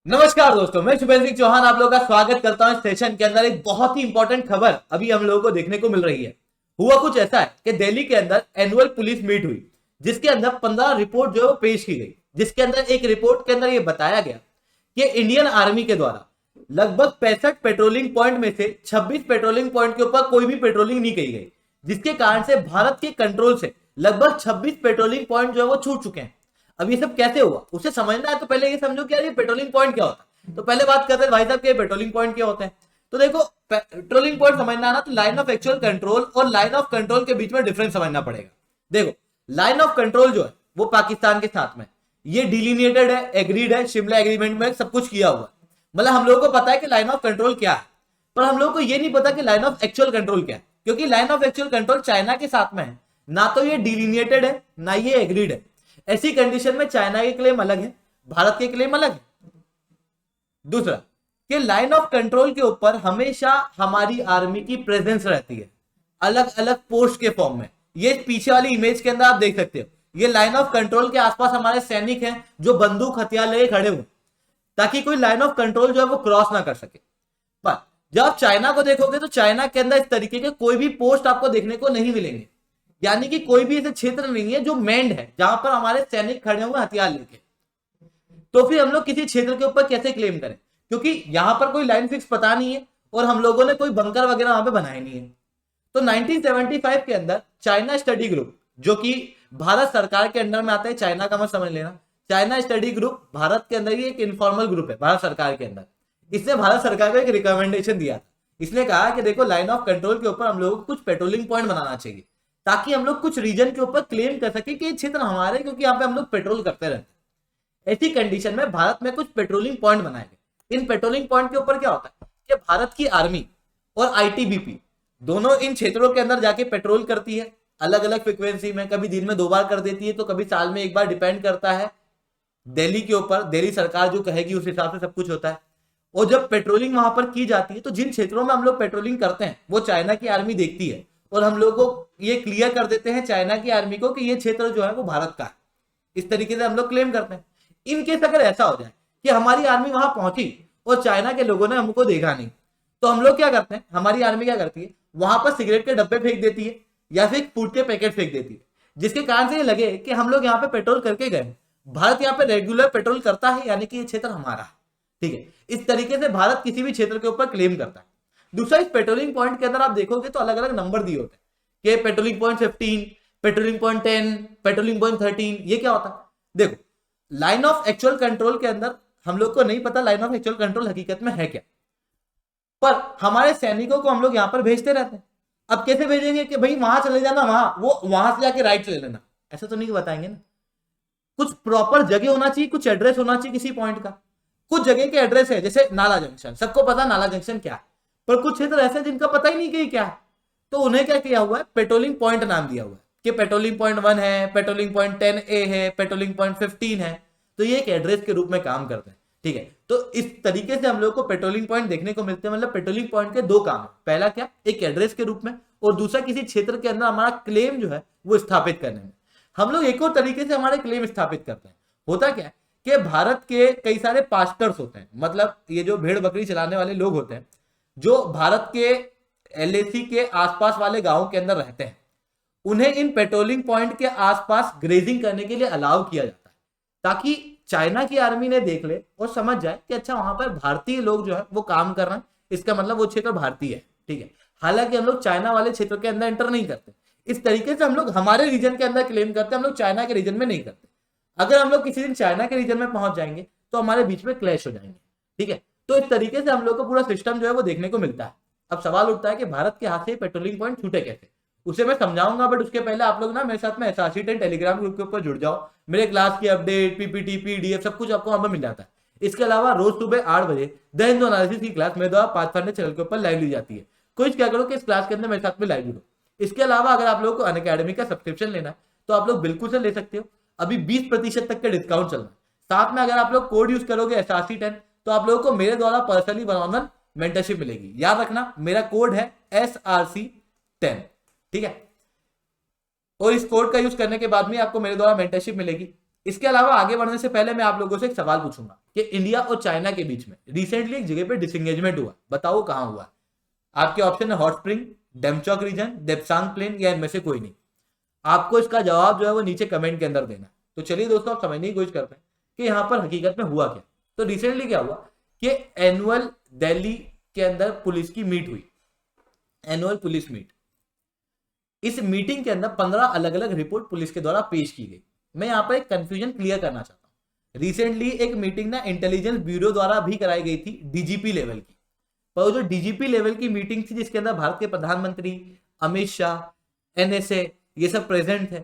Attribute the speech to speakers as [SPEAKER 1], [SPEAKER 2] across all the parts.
[SPEAKER 1] नमस्कार दोस्तों, मैं शुभेंद्र सिंह चौहान आप लोगों का स्वागत करता हूं इस सेशन के अंदर। एक बहुत ही इंपॉर्टेंट खबर अभी हम लोगों को देखने को मिल रही है। हुआ कुछ ऐसा है कि दिल्ली के अंदर एनुअल पुलिस मीट हुई, जिसके अंदर 15 रिपोर्ट जो है वो पेश की गई। जिसके अंदर एक रिपोर्ट के अंदर ये बताया गया कि इंडियन आर्मी के द्वारा लगभग 65 पेट्रोलिंग पॉइंट में से 26 पेट्रोलिंग पॉइंट के ऊपर कोई भी पेट्रोलिंग नहीं की गई, जिसके कारण से भारत के कंट्रोल से लगभग 26 पेट्रोलिंग पॉइंट जो है वो छूट चुके हैं। अब ये सब कैसे हुआ उसे समझना है तो पहले ये समझो कि यार ये पेट्रोलिंग पॉइंट क्या होता है। तो पहले बात करते हैं भाई साहब के पेट्रोलिंग पॉइंट क्या होते हैं। तो देखो, पेट्रोलिंग पॉइंट समझना है ना, तो लाइन ऑफ एक्चुअल कंट्रोल और लाइन ऑफ कंट्रोल के बीच में डिफरेंस समझना पड़ेगा। देखो, लाइन ऑफ कंट्रोल जो है वो पाकिस्तान के साथ में ये डिलीनिएटेड है, एग्रीड है, शिमला एग्रीमेंट में सब कुछ किया हुआ है। मतलब हम लोगों को पता है कि लाइन ऑफ कंट्रोल क्या है, पर हम लोगों को ये नहीं पता कि लाइन ऑफ एक्चुअल कंट्रोल क्या है, क्योंकि line of actual control China के साथ में है। ना तो ये डिलीनिएटेड है ना ये एग्रीड है। ऐसी कंडीशन में चाइना के क्लेम अलग है, भारत के क्लेम अलग है। दूसरा कि लाइन ऑफ कंट्रोल के ऊपर हमेशा हमारी आर्मी की प्रेजेंस रहती है, अलग अलग पोस्ट के फॉर्म में। ये पीछे वाली इमेज के अंदर आप देख सकते हो, ये लाइन ऑफ कंट्रोल के आसपास हमारे सैनिक हैं जो बंदूक हथियार लेके खड़े हुए, ताकि कोई लाइन ऑफ कंट्रोल जो है वो क्रॉस ना कर सके। पर जब आप चाइना को देखोगे तो चाइना के अंदर इस तरीके के कोई भी पोस्ट आपको देखने को नहीं मिलेंगे। यानी कि कोई भी ऐसे क्षेत्र नहीं है जो मैंड है जहां पर हमारे सैनिक खड़े हुए हथियार लेके। तो फिर हम लोग किसी क्षेत्र के ऊपर कैसे क्लेम करें, क्योंकि यहां पर कोई लाइन फिक्स पता नहीं है और हम लोगों ने कोई बंकर वगैरह वहां पे बनाए नहीं है। तो 1975 के अंदर चाइना स्टडी ग्रुप, जो कि भारत सरकार के अंडर में आता है, चाइना का मत समझ लेना, चाइना स्टडी ग्रुप भारत के अंदर ही एक इनफॉर्मल ग्रुप है भारत सरकार के अंदर। इसने भारत सरकार को एक रिकमेंडेशन दिया था। इसने कहा कि देखो, लाइन ऑफ कंट्रोल के ऊपर हम लोगों को कुछ पेट्रोलिंग पॉइंट बनाना चाहिए, ताकि हम लोग कुछ रीजन के ऊपर क्लेम कर सके कि ये क्षेत्र हमारे, क्योंकि यहाँ पे हम लोग पेट्रोल करते रहते हैं। ऐसी कंडीशन में भारत में कुछ पेट्रोलिंग पॉइंट बनाए गए। इन पेट्रोलिंग पॉइंट के ऊपर क्या होता है कि भारत की आर्मी और आईटीबीपी दोनों इन क्षेत्रों के अंदर जाके पेट्रोल करती है, अलग अलग फ्रिक्वेंसी में। कभी दिन में 2 बार कर देती है, तो कभी साल में 1 बार, डिपेंड करता है दिल्ली के ऊपर। दिल्ली सरकार जो कहेगी उस हिसाब से सब कुछ होता है। और जब पेट्रोलिंग वहां पर की जाती है तो जिन क्षेत्रों में हम लोग पेट्रोलिंग करते हैं वो चाइना की आर्मी देखती है, और हम लोग को ये क्लियर कर देते हैं चाइना की आर्मी को कि ये क्षेत्र जो है वो भारत का है। इस तरीके से हम लोग क्लेम करते हैं। इन केस अगर ऐसा हो जाए कि हमारी आर्मी वहां पहुंची और चाइना के लोगों ने हमको देखा नहीं, तो हम लोग क्या करते हैं, हमारी आर्मी क्या करती है, वहां पर सिगरेट के डब्बे फेंक देती है या फिर फूड के पैकेट फेंक देती है, जिसके कारण से ये लगे कि हम लोग यहाँ पे पेट्रोल करके गए। भारत यहाँ पे रेगुलर पेट्रोल करता है, यानी कि ये क्षेत्र हमारा है। ठीक है, इस तरीके से भारत किसी भी क्षेत्र के ऊपर क्लेम करता है। दूसरा, इस पेट्रोलिंग पॉइंट के अंदर आप देखोगे तो अलग अलग नंबर दिए होते हैं कि patrolling point 15, patrolling point 10, patrolling point 13। ये क्या होता है? देखो, लाइन ऑफ एक्चुअल कंट्रोल के अंदर हम लोग को नहीं पता लाइन ऑफ एक्चुअल कंट्रोल हकीकत में है क्या, पर हमारे सैनिकों को हम लोग यहां पर भेजते रहते हैं। अब कैसे भेजेंगे कि भाई वहां चले जाना, वहां से जाके राइट ले लेना, ऐसा तो नहीं बताएंगे ना। कुछ प्रॉपर जगह होना चाहिए, कुछ एड्रेस होना चाहिए किसी पॉइंट का। कुछ जगह के एड्रेस है, जैसे नाला जंक्शन, सबको पता नाला जंक्शन क्या है, पर कुछ क्षेत्र ऐसे जिनका पता ही नहीं कि क्या है। तो उन्हें क्या किया हुआ है, पेट्रोलिंग पॉइंट नाम दिया हुआ है कि पेट्रोलिंग पॉइंट 1 है, पेट्रोलिंग पॉइंट 10A है, पेट्रोलिंग पॉइंट 15 है। तो ये एक एड्रेस के रूप में काम करते हैं। ठीक है, तो इस तरीके से हम लोग को पेट्रोलिंग पॉइंट देखने को मिलते हैं। मतलब पेट्रोलिंग पॉइंट के 2 काम है, पहला क्या, एक एड्रेस के रूप में, और दूसरा किसी क्षेत्र के अंदर हमारा क्लेम जो है वो स्थापित करने में। हम लोग एक और तरीके से हमारे क्लेम स्थापित करते हैं। होता क्या है कि भारत के कई सारे पास्टर्स होते हैं, मतलब ये जो भेड़ बकरी चलाने वाले लोग होते हैं, जो भारत के एलएसी के आसपास वाले गांवों के अंदर रहते हैं, उन्हें इन पेट्रोलिंग पॉइंट के आसपास ग्रेजिंग करने के लिए अलाउ किया जाता है, ताकि चाइना की आर्मी ने देख ले और समझ जाए कि अच्छा, वहां पर भारतीय लोग जो है वो काम कर रहे हैं, इसका मतलब वो क्षेत्र भारतीय है। ठीक है, हालांकि हम लोग चाइना वाले क्षेत्र के अंदर एंटर नहीं करते। इस तरीके से हम लोग हमारे रीजन के अंदर क्लेम करते हैं, हम लोग चाइना के रीजन में नहीं करते। अगर हम लोग किसी दिन चाइना के रीजन में पहुंच जाएंगे तो हमारे बीच में क्लैश हो जाएंगे। ठीक है, तो इस तरीके से हम लोग को पूरा सिस्टम जो है वो देखने को मिलता है। अब सवाल उठता है कि भारत के हाथ से पेट्रोलिंग पॉइंट छूटे कैसे, उसे मैं समझाऊंगा, बट उसके पहले आप लोग ना मेरे साथ में SRC10 टेलीग्राम ग्रुप के ऊपर जुड़ जाओ। मेरे क्लास की अपडेट, पीपीटी, पीडीएफ सब कुछ आपको वहां पर मिल जाता है। इसके अलावा रोज सुबह 8 बजे द हिंदू एनालिसिस की क्लास मेरे द्वारा पाथफाइंडर चैनल के ऊपर लाइव ली जाती है। कुछ क्या करो कि इस क्लास के अंदर मेरे साथ में लाइव जुड़ो। इसके अलावा अगर आप लोगों को अनअकैडमी का सब्सक्रिप्शन लेना है तो आप लोग बिल्कुल से ले सकते हो। अभी 20% तक का डिस्काउंट चल रहा है। साथ में अगर आप लोग कोड यूज करोगे SRC10 तो आप लोगों को मेरे द्वारा पर्सनली 1-on-1 मेंटरशिप मिलेगी। याद रखना, मेरा कोड है SRC10। ठीक है, और इस कोड का यूज करने के बाद में आपको मेरे द्वारा मेंटरशिप मिलेगी। इसके अलावा आगे बढ़ने से पहले मैं आप लोगों से एक सवाल पूछूंगा कि इंडिया और चाइना के बीच में रिसेंटली एक जगह पे डिसएंगेजमेंट हुआ, बताओ कहां हुआ? आपके ऑप्शन है hot spring, Demchok region, Depsang plain या इनमें से कोई नहीं। आपको इसका जवाब जो है वो नीचे कमेंट के अंदर देना। तो चलिए दोस्तों, आप समझने की कोशिश करते हैं कि यहाँ पर हकीकत में हुआ क्या। तो रिसेंटली क्या हुआ कि एनुअल दिल्ली के अंदर पुलिस की मीट हुई, एनुअल पुलिस मीट। इस मीटिंग के अंदर 15 अलग अलग रिपोर्ट पुलिस के द्वारा पेश की गई। मैं यहाँ पर एक कंफ्यूजन क्लियर करना चाहता हूँ। रिसेंटली एक मीटिंग ना इंटेलिजेंस ब्यूरो द्वारा भी कराई गई थी डीजीपी लेवल की, पर जो डीजीपी लेवल की मीटिंग थी जिसके अंदर भारत के प्रधानमंत्री अमित शाह, एनएसए ये सब प्रेजेंट थे,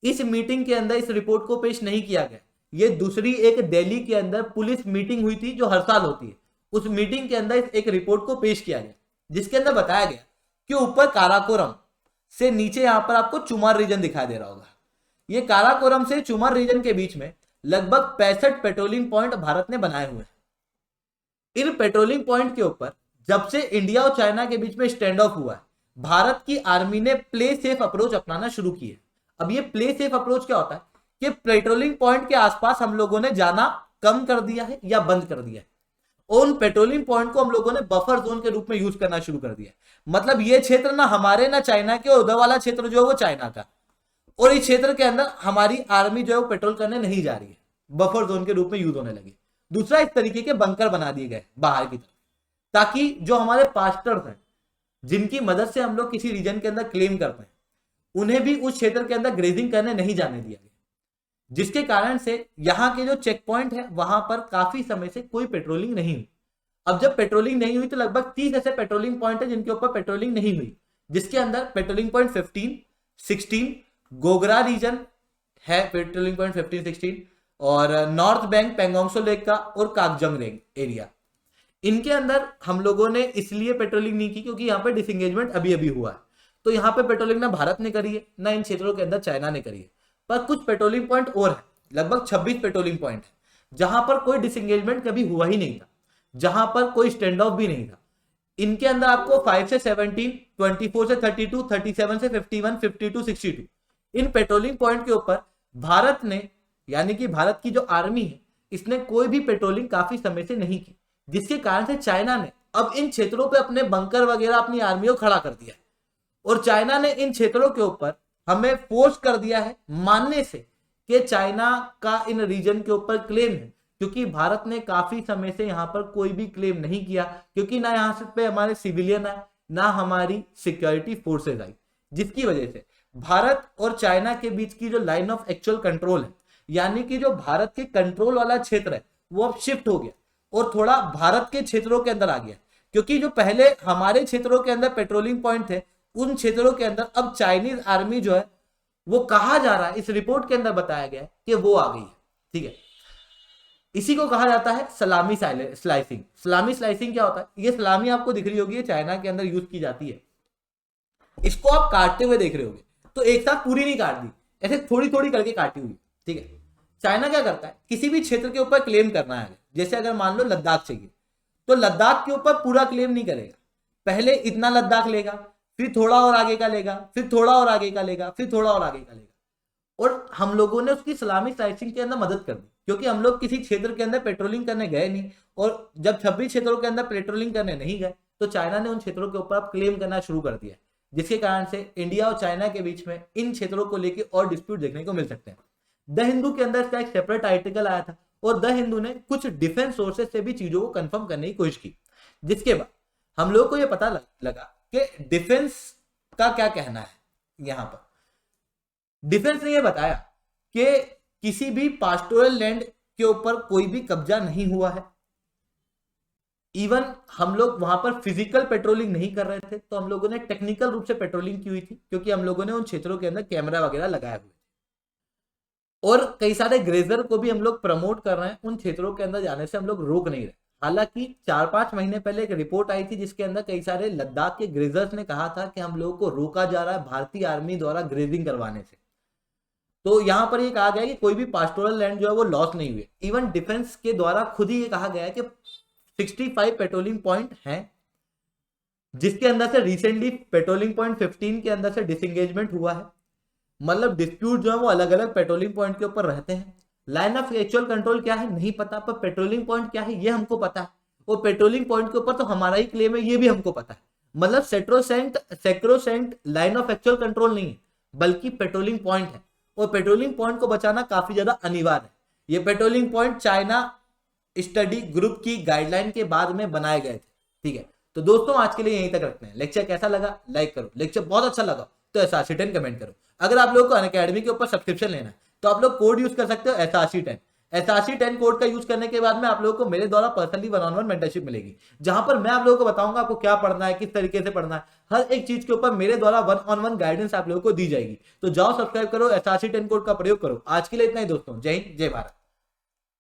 [SPEAKER 1] इस मीटिंग के अंदर इस रिपोर्ट को पेश नहीं किया गया। ये दूसरी एक दिल्ली के अंदर पुलिस मीटिंग हुई थी जो हर साल होती है, उस मीटिंग के अंदर एक रिपोर्ट को पेश किया गया जिसके अंदर बताया गया कि ऊपर काराकोरम से नीचे यहां पर आपको चुमार रीजन दिखाई दे रहा होगा। ये काराकोरम से चुमार रीजन के बीच में लगभग 65 पेट्रोलिंग पॉइंट भारत ने बनाए हुए हैं। इन पेट्रोलिंग पॉइंट के ऊपर जब से इंडिया और चाइना के बीच में स्टैंड ऑफ हुआ है, भारत की आर्मी ने प्ले सेफ अप्रोच अपनाना शुरू की है। अब ये प्ले सेफ अप्रोच क्या होता है कि पेट्रोलिंग पॉइंट के आसपास हम लोगों ने जाना कम कर दिया है या बंद कर दिया है, और उन पेट्रोलिंग पॉइंट को हम लोगों ने बफर जोन के रूप में यूज करना शुरू कर दिया। मतलब ये क्षेत्र ना हमारे ना चाइना के, उधर वाला क्षेत्र जो है वो चाइना का, और इस क्षेत्र के अंदर हमारी आर्मी जो है वो पेट्रोल करने नहीं जा रही है, बफर जोन के रूप में यूज होने लगी। दूसरा, इस तरीके के बंकर बना दिए गए बाहर की तरफ, ताकि जो हमारे पास्टर्स हैं जिनकी मदद से हम लोग किसी रीजन के अंदर क्लेम करते हैं, उन्हें भी उस क्षेत्र के अंदर ग्रेजिंग करने नहीं जाने दिया गया, जिसके कारण से यहाँ के जो चेक पॉइंट है वहां पर काफी समय से कोई पेट्रोलिंग नहीं हुई। अब जब पेट्रोलिंग नहीं हुई तो लगभग 30 ऐसे पेट्रोलिंग पॉइंट है जिनके ऊपर पेट्रोलिंग नहीं हुई, जिसके अंदर पेट्रोलिंग पॉइंट 15, 16 गोगरा रीजन है, पेट्रोलिंग पॉइंट 15, 16 और नॉर्थ बैंक पेंगोंगसो लेक का और कागजंग रेंग एरिया। इनके अंदर हम लोगों ने इसलिए पेट्रोलिंग नहीं की क्योंकि यहाँ पे डिसएंगेजमेंट अभी अभी हुआ है, तो यहाँ पे पेट्रोलिंग ना भारत ने करी है ना इन क्षेत्रों के अंदर चाइना ने करी है। पर कुछ पेट्रोलिंग पॉइंट और है, लगभग 26 पेट्रोलिंग पॉइंट है जहां पर कोई डिसएंगेजमेंट कभी हुआ ही नहीं था, जहां पर कोई स्टैंड ऑफ भी नहीं था। इनके अंदर आपको 5 से 17, 24 से 32, 37 से 51, 52, 62 इन पेट्रोलिंग पॉइंट के ऊपर भारत ने, यानी कि भारत की जो आर्मी है, इसने कोई भी पेट्रोलिंग काफी समय से नहीं की, जिसके कारण से चाइना ने अब इन क्षेत्रों पे अपने बंकर वगैरह अपनी आर्मी को खड़ा कर दिया है, और चाइना ने इन क्षेत्रों के ऊपर हमें फोर्स कर दिया है मानने से कि चाइना का इन रीजन के ऊपर क्लेम है, क्योंकि भारत ने काफी समय से यहां पर कोई भी क्लेम नहीं किया, क्योंकि ना यहां से पे हमारे सिविलियन है ना हमारी सिक्योरिटी फोर्सेज आई, जिसकी वजह से भारत और चाइना के बीच की जो लाइन ऑफ एक्चुअल कंट्रोल है, यानी कि जो भारत के कंट्रोल वाला क्षेत्र है वो अब शिफ्ट हो गया और थोड़ा भारत के क्षेत्रों के अंदर आ गया, क्योंकि जो पहले हमारे क्षेत्रों के अंदर पेट्रोलिंग पॉइंट थे उन क्षेत्रों के अंदर अब चाइनीज आर्मी जो है वो कहा जा रहा है, इस रिपोर्ट के अंदर बताया गया है कि वो आ गई है। ठीक है, इसी को कहा जाता है सलामी स्लाइसिंग। सलामी स्लाइसिंग क्या होता है? ये सलामी आपको दिख रही होगी, चाइना के अंदर यूज की जाती है। इसको आप काटते हुए देख रहे होगे, तो एक साथ पूरी नहीं काट दी, ऐसे थोड़ी थोड़ी करके काटी हुई। ठीक है, चाइना क्या करता है, किसी भी क्षेत्र के ऊपर क्लेम करना है, जैसे अगर मान लो लद्दाख चाहिए, तो लद्दाख के ऊपर पूरा क्लेम नहीं करेगा, पहले इतना लद्दाख लेगा, फिर थोड़ा और आगे का लेगा, फिर थोड़ा और आगे का लेगा, फिर थोड़ा और आगे का लेगा। और हम लोगों ने उसकी सलामी स्लाइसिंग के अंदर मदद कर दी, क्योंकि हम लोग किसी क्षेत्र के अंदर पेट्रोलिंग करने गए नहीं, और जब 26 क्षेत्रों के अंदर पेट्रोलिंग करने नहीं गए तो चाइना ने उन क्षेत्रों के ऊपर अब क्लेम करना शुरू कर दिया, जिसके कारण से इंडिया और चाइना के बीच में इन क्षेत्रों को लेकर और डिस्प्यूट देखने को मिल सकते हैं। द हिंदू के अंदर इसका एक सेपरेट आर्टिकल आया था, और द हिंदू ने कुछ डिफेंस सोर्सेज से भी चीजों को कंफर्म करने की कोशिश की, जिसके बाद हम लोग को यह पता लगा कि डिफेंस का क्या कहना है। यहां पर डिफेंस ने यह बताया कि किसी भी पास्टोरल लैंड के ऊपर कोई भी कब्जा नहीं हुआ है। इवन हम लोग वहां पर फिजिकल पेट्रोलिंग नहीं कर रहे थे, तो हम लोगों ने टेक्निकल रूप से पेट्रोलिंग की हुई थी, क्योंकि हम लोगों ने उन क्षेत्रों के अंदर कैमरा वगैरह लगाए हुए थे, और कई सारे ग्रेजर को भी हम लोग प्रमोट कर रहे हैं, उन क्षेत्रों के अंदर जाने से हम लोग रोक नहीं रहे। हालांकि 4-5 महीने पहले एक रिपोर्ट आई थी जिसके अंदर कई सारे लद्दाख के ग्रेजर्स ने कहा था कि हम लोगों को रोका जा रहा है भारतीय आर्मी द्वारा ग्रेजिंग करवाने से। तो यहां पर ये कहा गया कि कोई भी पास्टोरल लैंड जो है वो लॉस नहीं हुए। इवन डिफेंस के द्वारा खुद ही ये कहा गया है कि 65 पेट्रोलिंग पॉइंट हैं, जिसके अंदर से रिसेंटली पेट्रोलिंग पॉइंट 15 के अंदर से डिसएंगेजमेंट हुआ है। मतलब डिस्प्यूट जो है वो अलग अलग पेट्रोलिंग पॉइंट के ऊपर रहते हैं, लाइन ऑफ एक्चुअल कंट्रोल क्या है नहीं पता, पर पेट्रोलिंग पॉइंट क्या है ये हमको पता है, और पेट्रोलिंग पॉइंट के ऊपर तो हमारा ही क्लेम है ये भी हमको पता है। मतलब sacrosanct line of actual control नहीं है, बल्कि पेट्रोलिंग पॉइंट है, और पेट्रोलिंग पॉइंट को बचाना काफी ज्यादा अनिवार्य है। ये patrolling point China study group की गाइडलाइन के बाद में बनाए गए थे। ठीक है, तो दोस्तों आज के लिए यहीं तक रखते हैं। लेक्चर कैसा लगा लाइक करो, लेक्चर बहुत अच्छा लगा तो SRC10 कमेंट करो। अगर आप लोगों को अनअकैडमी के ऊपर सब्सक्रिप्शन लेना है तो आप लोग कोड यूज कर सकते हो SRC10। SRC10 कोड का यूज करने के बाद में आप लोगों को मेरे द्वारा पर्सनली 1-on-1 मेंटरशिप मिलेगी, जहां पर मैं आप लोगों को बताऊंगा आपको क्या पढ़ना है, किस तरीके से पढ़ना है, हर एक चीज के ऊपर मेरे द्वारा 1-on-1 गाइडेंस आप लोगों को दी जाएगी। तो जाओ सब्सक्राइब करो, SRC10 कोड का प्रयोग करो। आज के लिए इतना ही दोस्तों, जय हिंद जय भारत।